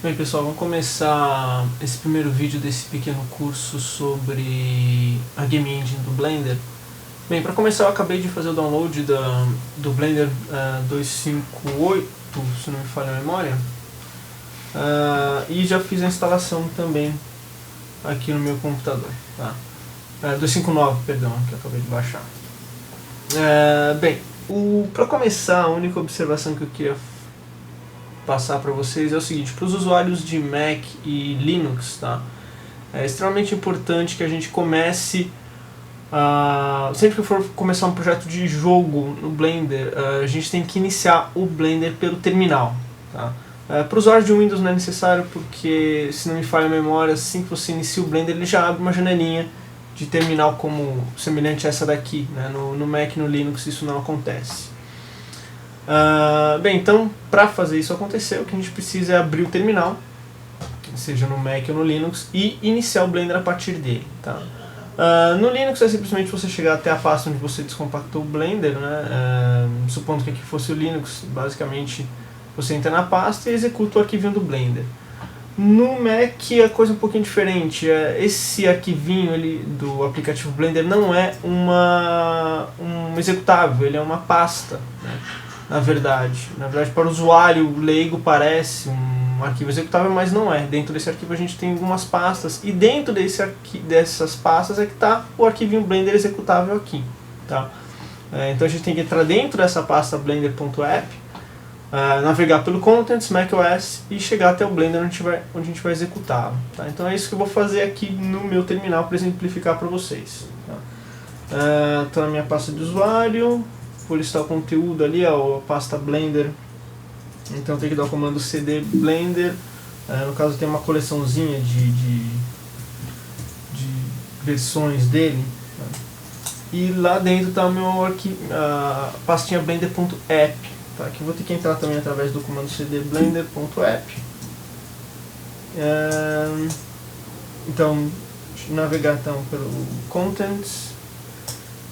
Bem pessoal, vamos começar esse primeiro vídeo desse pequeno curso sobre a Game Engine do Blender. Bem, para começar eu acabei de fazer o download do Blender 258, se não me falha a memória, e já fiz a instalação também aqui no meu computador, tá? 259, perdão, que eu acabei de baixar. Bem, para começar, a única observação que eu queria passar para vocês é o seguinte: para os usuários de Mac e Linux, tá? É extremamente importante que a gente comece, sempre que for começar um projeto de jogo no Blender, a gente tem que iniciar o Blender pelo terminal, tá? Para o usuário de Windows não é necessário, porque, se não me falha a memória, assim que você inicia o Blender ele já abre uma janelinha de terminal como semelhante a essa daqui, né? No Mac e no Linux isso não acontece. Bem, então para fazer isso acontecer, o que a gente precisa é abrir o terminal, seja no Mac ou no Linux, e iniciar o Blender a partir dele, tá? No Linux é simplesmente você chegar até a pasta onde você descompactou o Blender, né? Supondo que aqui fosse o Linux, basicamente você entra na pasta e executa o arquivinho do Blender. No Mac a coisa é um pouquinho diferente. Esse arquivinho do aplicativo Blender não é um executável, ele é uma pasta, né? Na verdade, para o usuário leigo parece um arquivo executável, mas não é. Dentro desse arquivo a gente tem algumas pastas, e dentro dessas pastas é que está o arquivinho Blender executável aqui, tá? Então a gente tem que entrar dentro dessa pasta blender.app, navegar pelo Contents, macOS, e chegar até o Blender onde a gente vai executá-lo, tá? Então é isso que eu vou fazer aqui no meu terminal para exemplificar para vocês, tá? Estou na minha pasta de usuário, vou listar o conteúdo ali, a pasta Blender. Então tem que dar o comando cd Blender. No caso tem uma coleçãozinha de versões dele, tá? E lá dentro está a pastinha blender.app, tá? Que eu vou ter que entrar também através do comando cd blender.app. Então navegar pelo Contents.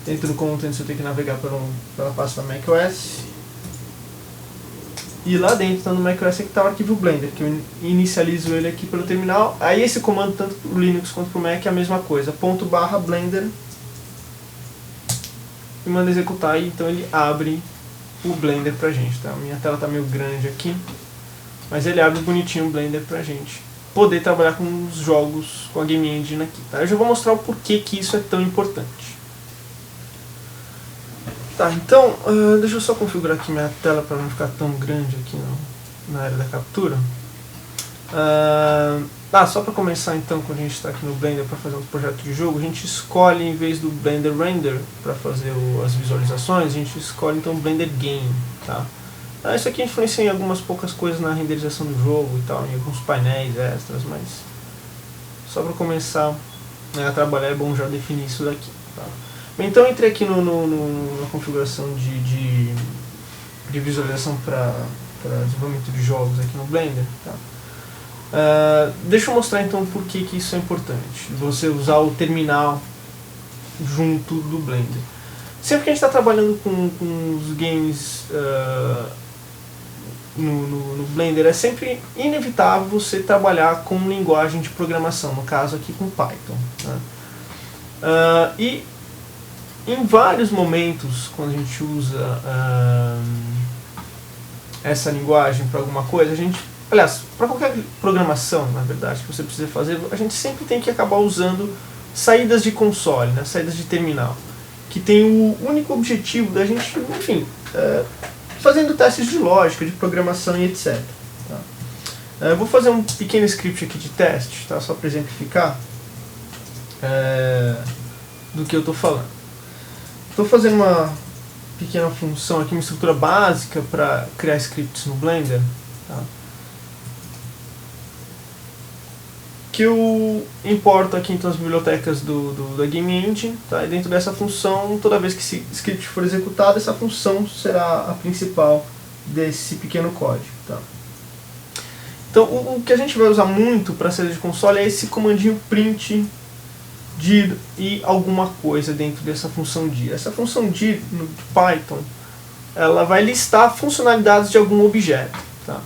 Dentro do Contents eu tenho que navegar pela pasta macOS. E lá dentro, no macOS, é que está o arquivo Blender, que eu inicializo ele aqui pelo terminal. Aí esse comando, tanto para o Linux quanto para o Mac, é a mesma coisa. /blender. E manda executar, e então ele abre o Blender pra gente, tá? Minha tela está meio grande aqui, mas ele abre bonitinho o Blender pra gente poder trabalhar com os jogos, com a Game Engine aqui, tá? Eu já vou mostrar o porquê que isso é tão importante. Tá, então, deixa eu só configurar aqui minha tela para não ficar tão grande aqui na área da captura. Só para começar então, quando a gente está aqui no Blender para fazer um projeto de jogo, a gente escolhe, em vez do Blender Render para fazer as visualizações, a gente escolhe então o Blender Game, tá? Isso aqui influencia em algumas poucas coisas na renderização do jogo e tal, em alguns painéis extras, mas só para começar a trabalhar é bom já definir isso daqui, tá? Então entrei aqui na configuração de visualização para desenvolvimento de jogos aqui no Blender, tá? Deixa eu mostrar então por que isso é importante, você usar o terminal junto do Blender. Sempre que a gente está trabalhando com os games no Blender, é sempre inevitável você trabalhar com linguagem de programação, no caso aqui com Python, né? E em vários momentos, quando a gente usa essa linguagem para alguma coisa, aliás, para qualquer programação, na verdade, que você precisa fazer, a gente sempre tem que acabar usando saídas de console, né, saídas de terminal, que tem o único objetivo da gente, enfim, fazendo testes de lógica, de programação e etc. Tá? Eu vou fazer um pequeno script aqui de teste, tá, só para exemplificar do que eu estou falando. Estou fazendo uma pequena função aqui, uma estrutura básica para criar scripts no Blender, tá? Que eu importo aqui então as bibliotecas da Game Engine, tá? E dentro dessa função, toda vez que esse script for executado, essa função será a principal desse pequeno código, tá? Então o que a gente vai usar muito para saída de console é esse comandinho print dir e alguma coisa dentro dessa função dir. Essa função dir no Python, ela vai listar funcionalidades de algum objeto, tá?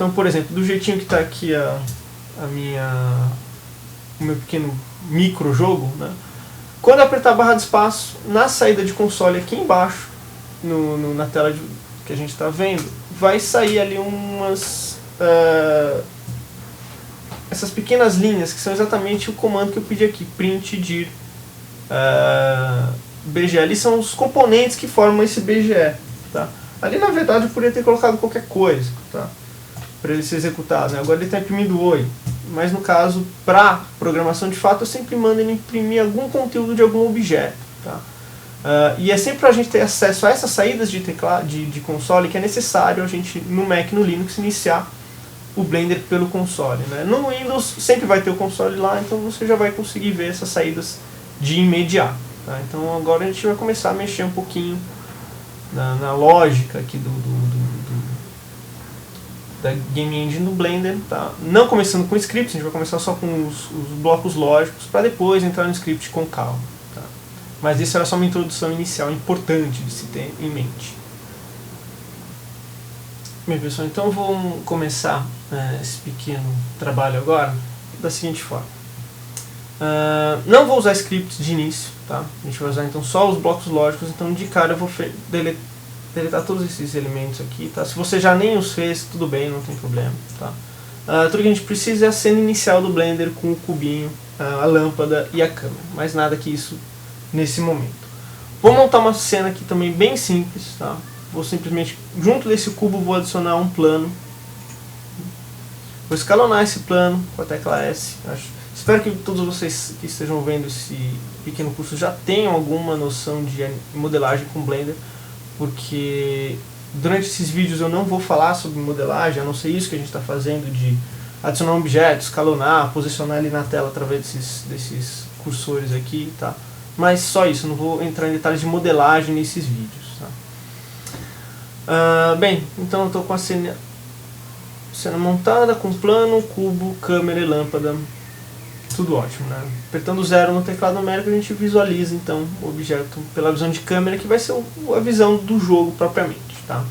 Então, por exemplo, do jeitinho que está aqui o meu pequeno micro jogo, né? Quando eu apertar a barra de espaço, na saída de console aqui embaixo, na tela que a gente está vendo, vai sair ali essas pequenas linhas, que são exatamente o comando que eu pedi aqui, print dir BGE. Ali são os componentes que formam esse BGE. Tá? Ali, na verdade, eu poderia ter colocado qualquer coisa, tá? Para ele ser executado, né? Agora ele está imprimindo oi. Mas no caso, para programação de fato, eu sempre mando ele imprimir algum conteúdo de algum objeto. Tá? E é sempre para a gente ter acesso a essas saídas de teclado, de console, que é necessário a gente, no Mac e no Linux, iniciar o Blender pelo console. Né? No Windows sempre vai ter o console lá, então você já vai conseguir ver essas saídas de imediato. Tá? Então agora a gente vai começar a mexer um pouquinho na lógica aqui da Game Engine do Blender, tá? Não começando com scripts, a gente vai começar só com os blocos lógicos, para depois entrar no script com calma. Tá? Mas isso era só uma introdução inicial importante de se ter em mente. Bem, pessoal, então eu vou começar esse pequeno trabalho agora da seguinte forma. Não vou usar scripts de início, tá? A gente vai usar então só os blocos lógicos, então de cara eu vou deletar todos esses elementos aqui, tá? Se você já nem os fez, tudo bem, não tem problema, tá? Tudo que a gente precisa é a cena inicial do Blender com o cubinho, a lâmpada e a câmera, mais nada que isso nesse momento. Vou montar uma cena aqui também bem simples, tá? Vou simplesmente, junto desse cubo, vou adicionar um plano. Vou escalonar esse plano com a tecla S. Espero que todos vocês que estejam vendo esse pequeno curso já tenham alguma noção de modelagem com Blender, porque durante esses vídeos eu não vou falar sobre modelagem, a não ser isso que a gente está fazendo de adicionar um objeto, escalonar, posicionar ele na tela através desses cursores aqui, tá? Mas só isso, não vou entrar em detalhes de modelagem nesses vídeos. Tá? Bem, então eu estou com a cena montada, com plano, cubo, câmera e lâmpada, tudo ótimo, né? Apertando 0 no teclado numérico a gente visualiza então o objeto pela visão de câmera, que vai ser a visão do jogo propriamente. Tá?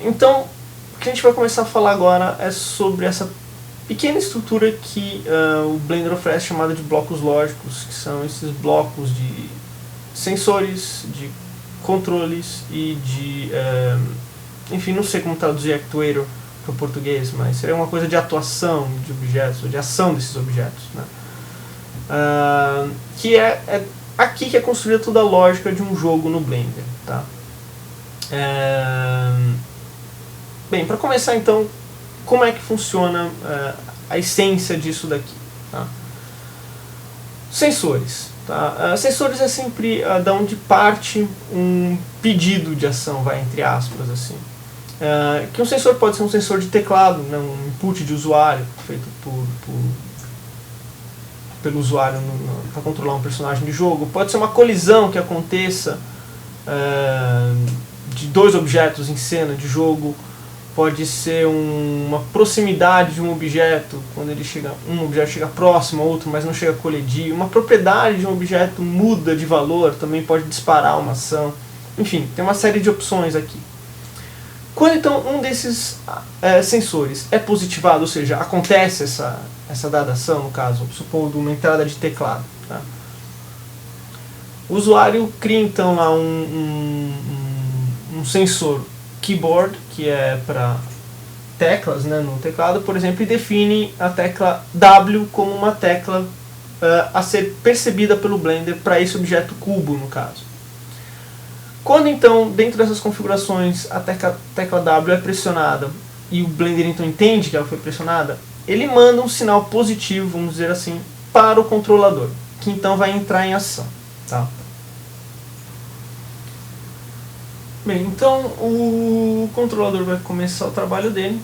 Então, o que a gente vai começar a falar agora é sobre essa pequena estrutura que o Blender oferece, chamada de blocos lógicos, que são esses blocos de sensores, de controles e de... enfim, não sei como traduzir actuator para o português, mas seria uma coisa de atuação de objetos, ou de ação desses objetos. Né? Que é aqui que é construída toda a lógica de um jogo no Blender. Tá? Bem, para começar então, como é que funciona a essência disso daqui? Tá? Sensores. Tá? Sensores é sempre da onde parte um pedido de ação, vai, entre aspas, assim. Que um sensor pode ser um sensor de teclado, né, um input de usuário feito pelo usuário para controlar um personagem de jogo. Pode ser uma colisão que aconteça de dois objetos em cena de jogo. Pode ser uma proximidade de um objeto, quando um objeto chega próximo ao outro, mas não chega a colidir. Uma propriedade de um objeto muda de valor, também pode disparar uma ação. Enfim, tem uma série de opções aqui. Quando então um desses sensores é positivado, ou seja, acontece essa dada ação, no caso, supondo uma entrada de teclado, tá? O usuário cria então lá um sensor keyboard, que é para teclas, né, no teclado, por exemplo, e define a tecla W como uma tecla a ser percebida pelo Blender para esse objeto cubo, no caso. Quando então, dentro dessas configurações, a tecla W é pressionada e o Blender então entende que ela foi pressionada, ele manda um sinal positivo, vamos dizer assim, para o controlador, que então vai entrar em ação. Tá? Bem, então o controlador vai começar o trabalho dele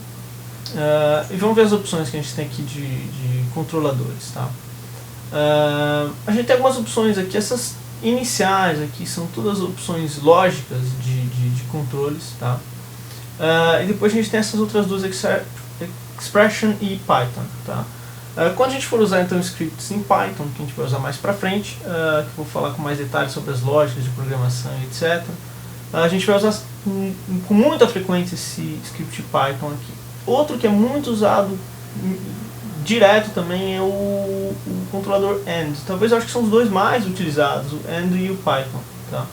e vamos ver as opções que a gente tem aqui de controladores. Tá? A gente tem algumas opções aqui, essas iniciais aqui são todas opções lógicas de controles, tá? E depois a gente tem essas outras duas, Expression e Python, tá? Quando a gente for usar então scripts em Python, que a gente vai usar mais pra frente, que eu vou falar com mais detalhes sobre as lógicas de programação e etc., a gente vai usar com muita frequência esse script Python aqui. Outro que é muito usado direto também é o controlador AND. Talvez eu acho que são os dois mais utilizados, o AND e o Python. Tá?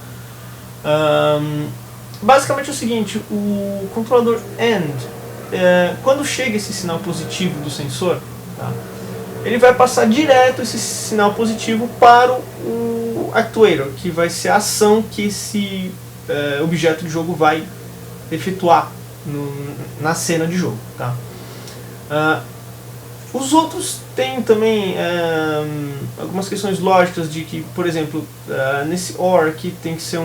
Basicamente é o seguinte, o controlador AND, quando chega esse sinal positivo do sensor, tá? Ele vai passar direto esse sinal positivo para o actuator, que vai ser a ação que esse objeto de jogo vai efetuar na cena de jogo. Tá? Os outros têm também algumas questões lógicas de que, por exemplo, nesse OR aqui tem que ser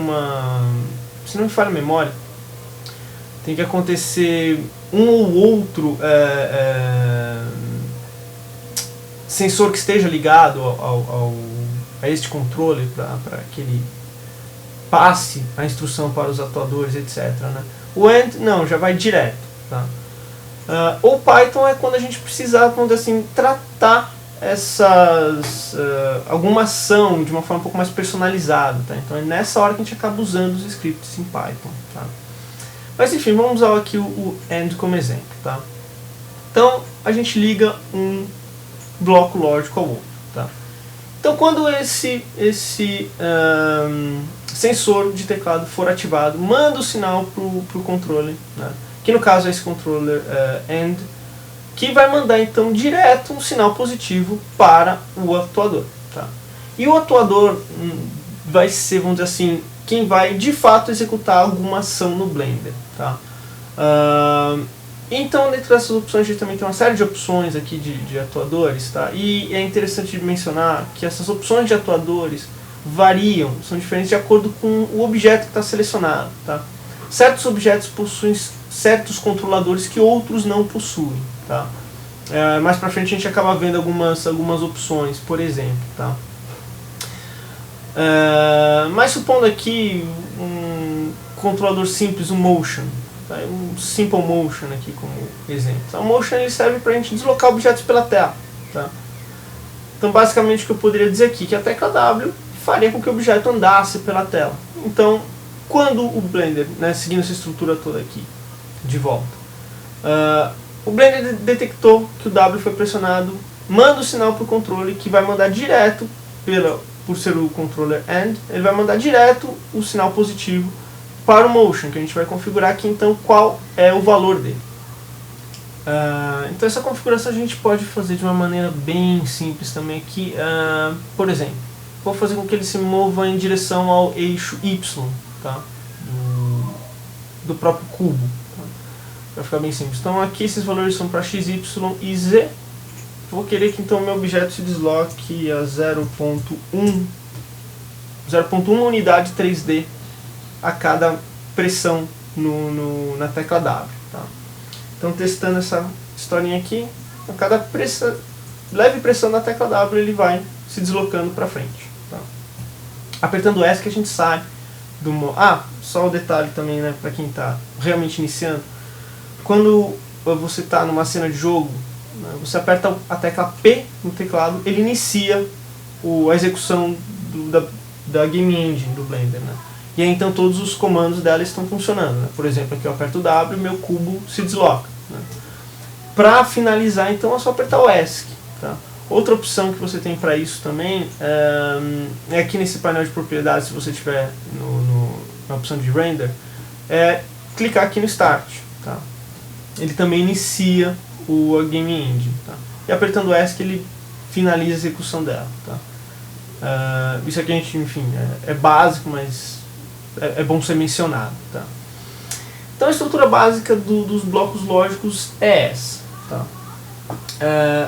se não me falha a memória, tem que acontecer um ou outro sensor que esteja ligado a este controle para que ele passe a instrução para os atuadores, etc. Né? O AND não, já vai direto. Tá? O Python é quando a gente precisa, vamos dizer assim, tratar alguma ação de uma forma um pouco mais personalizada. Tá? Então é nessa hora que a gente acaba usando os scripts em Python. Tá? Mas enfim, vamos usar aqui o AND como exemplo. Tá? Então a gente liga um bloco lógico ao outro. Tá? Então quando esse sensor de teclado for ativado, manda o sinal para o controle, né? Que no caso é esse controller AND, que vai mandar então direto um sinal positivo para o atuador. Tá? E o atuador vai ser, vamos dizer assim, quem vai de fato executar alguma ação no Blender. Tá? Então, dentro dessas opções, a gente também tem uma série de opções aqui de atuadores. Tá? E é interessante mencionar que essas opções de atuadores variam, são diferentes de acordo com o objeto que está selecionado. Tá? Certos objetos possuem certos controladores que outros não possuem. Tá? Mais pra frente a gente acaba vendo algumas opções, por exemplo. Tá? Mas supondo aqui um controlador simples, um Motion, tá? Um Simple Motion aqui como exemplo. O Motion ele serve para a gente deslocar objetos pela tela. Tá? Então basicamente o que eu poderia dizer aqui é que a tecla W faria com que o objeto andasse pela tela. Então quando o Blender, né, seguindo essa estrutura toda aqui, de volta, o Blender detectou que o W foi pressionado, manda o sinal para o controle, que vai mandar direto, por ser o controller AND, ele vai mandar direto o sinal positivo para o Motion, que a gente vai configurar aqui então qual é o valor dele. Então essa configuração a gente pode fazer de uma maneira bem simples também aqui. Por exemplo, vou fazer com que ele se mova em direção ao eixo Y, tá? do próprio cubo. Tá? Vai ficar bem simples. Então aqui esses valores são para x, y e z. Vou querer que então meu objeto se desloque a 0.1 unidade 3D a cada pressão na tecla W. Tá? Então testando essa historinha aqui, a cada leve pressão na tecla W ele vai se deslocando para frente. Tá? Apertando S que a gente sai do modo. Só o detalhe também, né, para quem está realmente iniciando. Quando você está numa cena de jogo, né, você aperta a tecla P no teclado, ele inicia a execução da Game Engine do Blender. Né? E aí então todos os comandos dela estão funcionando. Né? Por exemplo, aqui eu aperto o W e meu cubo se desloca. Né? Para finalizar, então é só apertar o ESC. Tá? Outra opção que você tem para isso também é aqui nesse painel de propriedades, se você tiver na opção de render, é clicar aqui no Start. Tá? Ele também inicia a Game Engine. Tá? E apertando ESC ele finaliza a execução dela. Tá? Isso aqui a gente, enfim, é básico, mas é bom ser mencionado. Tá? Então a estrutura básica dos blocos lógicos é essa. Tá?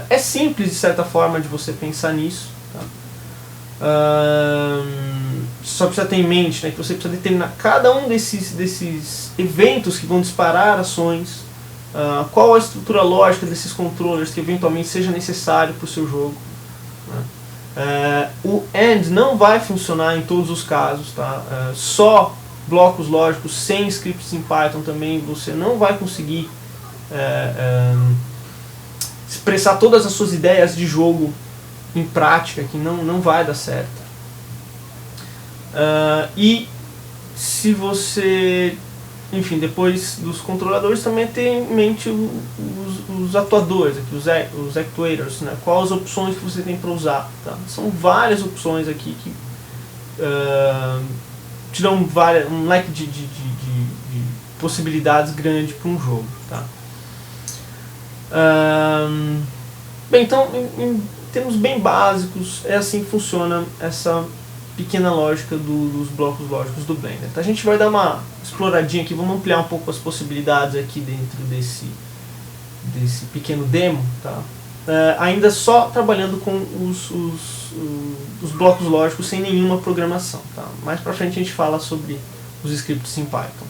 É simples de certa forma de você pensar nisso. Tá? Só precisa ter em mente, né, que você precisa determinar cada um desses eventos que vão disparar ações, qual a estrutura lógica desses controllers que eventualmente seja necessário para o seu jogo. Né? O AND não vai funcionar em todos os casos. Tá? Só blocos lógicos sem scripts em Python também você não vai conseguir expressar todas as suas ideias de jogo em prática, que não vai dar certo. E se você enfim, depois dos controladores, também ter em mente os atuadores, aqui, os actuators, né? Quais as opções que você tem para usar. Tá? São várias opções aqui que te dão um leque de possibilidades grande para um jogo. Tá? Bem, então, em termos bem básicos, é assim que funciona essa pequena lógica dos blocos lógicos do Blender. Então a gente vai dar uma exploradinha aqui, vamos ampliar um pouco as possibilidades aqui dentro desse pequeno demo, tá? Ainda só trabalhando com os blocos lógicos sem nenhuma programação. Tá? Mais pra frente a gente fala sobre os scripts em Python.